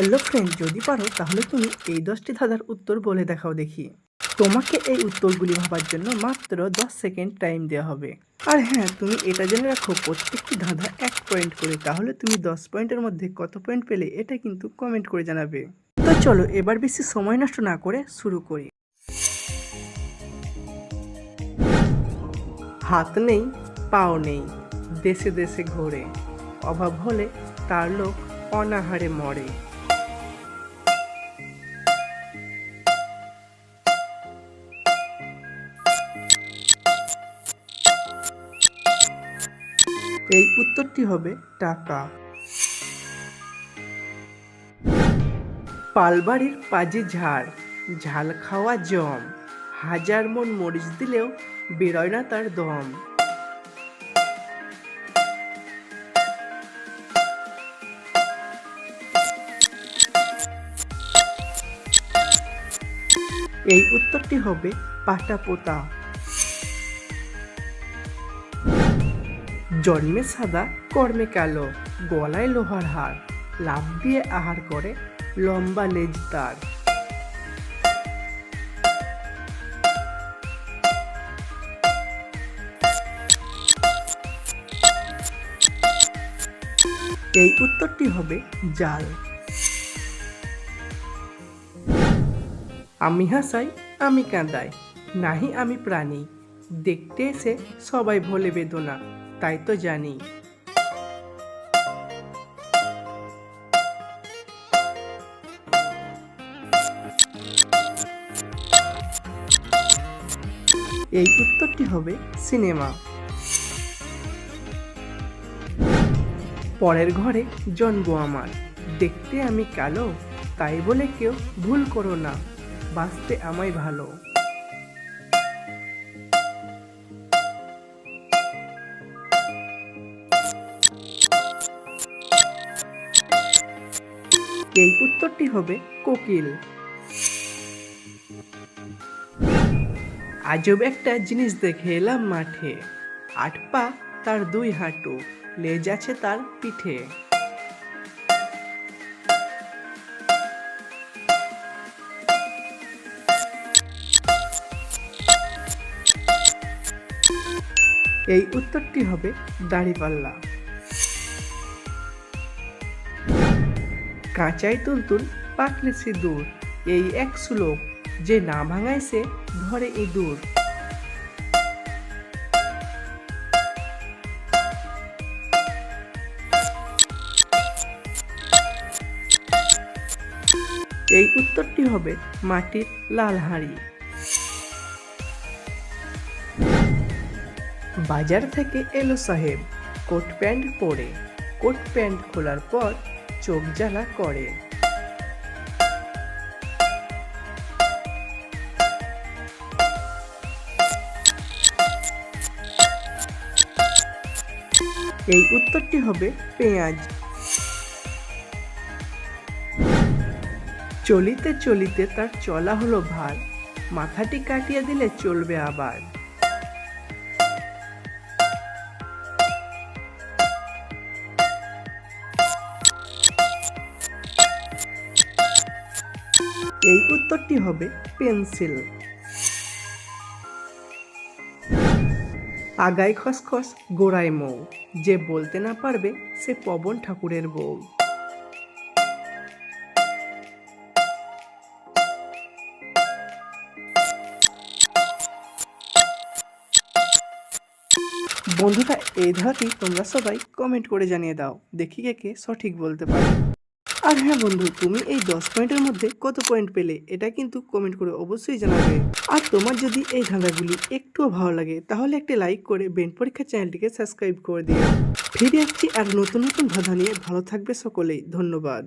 Hello friend, যদি পারো তাহলে তুমি এই 10টি ধাঁধার উত্তর বলে দেখাও দেখি। তোমাকে এই উত্তরগুলি ভাবার জন্য মাত্র 10 সেকেন্ড টাইম দেওয়া হবে। আর হ্যাঁ, তুমি এটা জেনে রাখো প্রত্যেকটি ধাঁধা 1 পয়েন্ট করে, তাহলে তুমি 10 পয়েন্টের মধ্যে কত পয়েন্ট পেলে এটা কিন্তু কমেন্ট করে জানাবে। তো চলো এবার বেশি সময় নষ্ট না করে শুরু করি। হাত নেই, পাও নেই, দেশে দেশে ঘোরে, অভাব হলে তার লোক অনাহারে মরে। এই উত্তরটি হবে টাকা। পালবাড়ির পাজি ঝাড়, ঝাল খাওয়া জম, হাজার মন মরিচ দিলেও বেরোয় না তার দম। এই উত্তরটি হবে পাটা পোতা। জন্মে সাদা, কর্মে কালো, গলায় লোহার হার, লাফ দিয়ে আহার করে, লম্বা লেজ তার। এই উত্তরটি হবে জাল। আমি হাসাই, আমি কাঁদাই, নাহি আমি প্রাণী, দেখতে এসে সবাই ভোলে বেদনা, তাই তো জানি। এই উত্তরটি হবে সিনেমা। পরের ঘরে জন্ম আমার, দেখতে আমি কালো, তাই বলে কেউ ভুল করো না, বাঁচতে আমায় ভালো। এই উত্তরটি হবে কোকিল। আজব একটা জিনিস দেখে এলাম মাঠে, 8 পা তার 2 হাঁটু, লেজ আছে তার পিঠে। এই উত্তরটি হবে দাড়িপাল্লা। কাঁচাই তুলতুল, পাকলে সিঁদুর, এই এক শ্লোক, যে না ভাঙায় সে ধরে ইঁদুর। এই উত্তরটি হবে মাটির লাল হাঁড়ি। বাজার থেকে এলো সাহেব, কোট প্যান্ট পরে, কোট প্যান্ট খোলার পর চোখ জ্বালা করে। এই উত্তরটি হবে পেঁয়াজ। চলিতে চলিতে তার চলা হলো ভার, মাথাটি কাটিয়ে দিলে চলবে আবার। এই উত্তরটি হবে পেন্সিল। আগায় খসখস, গোড়ায় মৌ, যে বলতে না পারবে সে পবন ঠাকুরের বউ। বন্ধুরা, এই ধাঁধাটি তোমরা সবাই কমেন্ট করে জানিয়ে দাও, দেখি কে কে সঠিক বলতে পারে। আর হ্যাঁ বন্ধু, তুমি এই 10 পয়েন্টের মধ্যে কত পয়েন্ট পেলে এটা কিন্তু কমেন্ট করে অবশ্যই জানাবে। আর তোমার যদি এই ধাঁধাগুলি একটুও ভালো লাগে তাহলে একটি লাইক করে ব্রেন পরীক্ষা চ্যানেলটিকে সাবস্ক্রাইব করে দিও। ফিরে আসছি আর নতুন নতুন ধাঁধা নিয়ে। ভালো থাকবে সকলেই, ধন্যবাদ।